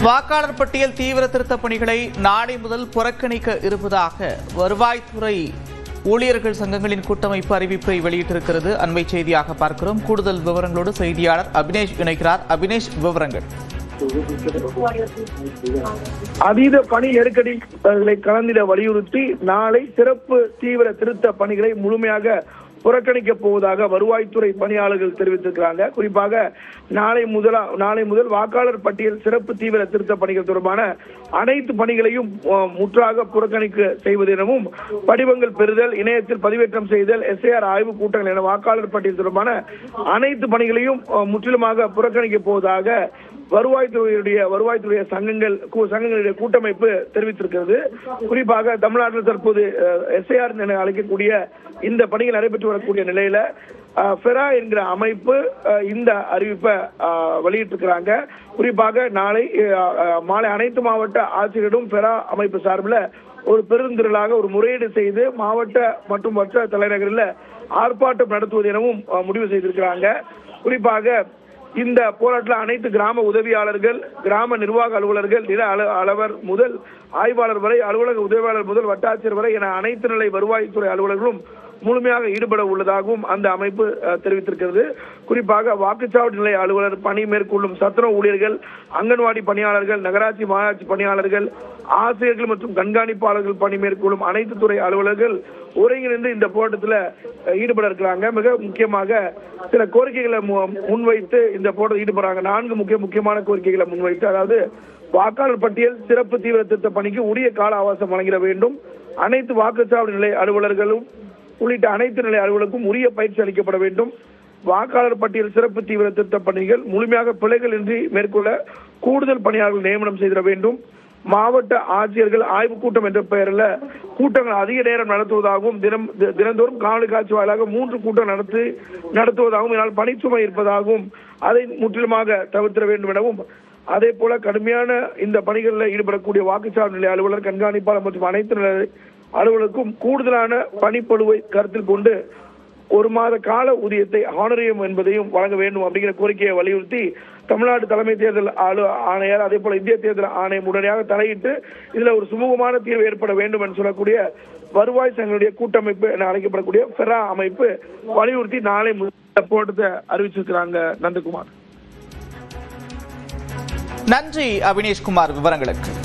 வாக்காளர் பட்டியல் தீவிர திருத்தப் பணிகளை நாளை முதல் புறக்கணிக்க இருப்பதாக வருவாய்த்துறை ஊழியர்கள் சங்கங்களின் கூட்டமைப்பு அறிவிப்பை வெளியிட்டிருக்கிறது. அண்மை செய்தியாக பார்க்கிறோம். கூடுதல் விவரங்களோடு செய்தியாளர் அபினேஷ் இணைக்கிறார். அபினேஷ், விவரங்கள். அதீத பணி நெருக்கடிகளை கலந்திட வலியுறுத்தி நாளை சிறப்பு தீவிர திருத்த பணிகளை முழுமையாக புறக்கணிக்க போவதாக வருவாய்த்துறை பணியாளர்கள் தெரிவித்திருக்கிறாங்க. குறிப்பாக நாளை முதல் வாக்காளர் பட்டியல் சிறப்பு தீவிர திருத்த பணிகள் தொடர்பான அனைத்து பணிகளையும் முற்றாக புறக்கணிக்க செய்வது எனவும் படிவங்கள் பெறுதல், இணையத்தில் பதிவேற்றம் செய்தல், SIR ஆய்வு கூட்டங்கள் என வாக்காளர் பட்டியல் தொடர்பான அனைத்து பணிகளையும் முற்றிலுமாக புறக்கணிக்க போவதாக வருவாய்த்துறை சங்கங்களுடைய கூட்டமைப்பு தெரிவித்திருக்கிறது. குறிப்பாக தமிழ்நாட்டில் தற்போது SIR என அழைக்கக்கூடிய இந்த பணிகள் நடைபெற்று வரக்கூடிய நிலையில ஃபெரா என்கிற அமைப்பு இந்த அறிவிப்பை வெளியிட்டிருக்கிறாங்க. குறிப்பாக நாளை மாலை அனைத்து மாவட்ட ஆட்சியரிடம் ஃபெரா அமைப்பு சார்பில் ஒரு பெருந்திரளாக ஒரு முறையீடு செய்து மாவட்ட மற்றும் மற்ற தலைநகரில் ஆர்ப்பாட்டம் நடத்துவது எனவும் முடிவு செய்திருக்கிறாங்க. குறிப்பாக இந்த போராட்டத்தில் அனைத்து கிராம உதவியாளர்கள், கிராம நிர்வாக அலுவலர்கள், நில அளவர் முதல் ஆய்வாளர் வரை, அலுவலக உதவியாளர் முதல் வட்டாட்சியர் வரை என அனைத்து நிலை வருவாய்த்துறை அலுவலர்களும் முழுமையாக ஈடுபட உள்ளதாகவும் அந்த அமைப்பு தெரிவித்திருக்கிறது. குறிப்பாக வாக்குச்சாவடி நிலைய அலுவலர் பணி மேற்கொள்ளும் சத்துணவு ஊழியர்கள், அங்கன்வாடி பணியாளர்கள், நகராட்சி மாநகராட்சி பணியாளர்கள், ஆசிரியர்கள் மற்றும் கண்காணிப்பாளர்கள் பணி மேற்கொள்ளும் அனைத்து துறை அலுவலர்கள் ஒருங்கிணைந்து இந்த போராட்டத்தில் ஈடுபட இருக்கிறாங்க. மிக முக்கியமாக சில கோரிக்கைகளை முன்வைத்து இந்த போராட்டத்தில் ஈடுபடுறாங்க. 4 முக்கியமான கோரிக்கைகளை முன்வைத்து, அதாவது வாக்காளர் பட்டியல் சிறப்பு தீவிர திருத்த பணிக்கு உரிய கால அவகாசம் வழங்கிட வேண்டும், அனைத்து வாக்குச்சாவடி நிலை அலுவலர்களும் உள்ளிட்ட அனைத்து நிலை அலுவலருக்கும் உரிய பயிற்சி அளிக்கப்பட வேண்டும், வாக்காளர் பட்டியல் சிறப்பு தீவிர திருத்த பணிகள் முழுமையாக பிழைகள் இன்றி மேற்கொள்ள கூடுதல் பணியாளர்கள் நியமனம் செய்திட வேண்டும், மாவட்ட ஆட்சியர்கள் ஆய்வு கூட்டம் என்ற பெயரில் கூட்டங்கள் அதிக நேரம் நடத்துவதாகவும் தினந்தோறும் காணொலி காட்சி வாயிலாக 3 கூட்டம் நடத்துவதாகவும் இதனால் பணிச்சுமை இருப்பதாகவும் அதை முற்றிலுமாக தவிர்த்திட வேண்டும் எனவும், அதே போல கடுமையான இந்த பணிகளில் ஈடுபடக்கூடிய வாக்குச்சாவடி நிலைய அலுவலர், கண்காணிப்பாளர் மற்றும் அனைத்து நிலை அலுவலருக்கும் கூடுதலான பணிப்பளுவை கருத்தில் கொண்டு 1 மாத கால ஊதியத்தை ஹானரியம் என்பதையும் வழங்க வேண்டும் அப்படிங்கிற கோரிக்கையை வலியுறுத்தி தமிழ்நாடு தலைமை தேர்தல் ஆணையர், அதே போல இந்திய தேர்தல் ஆணையம் உடனடியாக தலையிட்டு இதுல ஒரு சுமூகமான தீர்வு ஏற்பட வேண்டும் என்று சொல்லக்கூடிய வருவாய் சங்கங்களுடைய கூட்டமைப்பு என அழைக்கப்படக்கூடிய ஃபெரா அமைப்பு வலியுறுத்தி நாளை போராட்டத்தை அறிவிச்சிருக்கிறாங்க. நந்தகுமார். நன்றி அபினேஷ்குமார் விவரங்களுக்கு.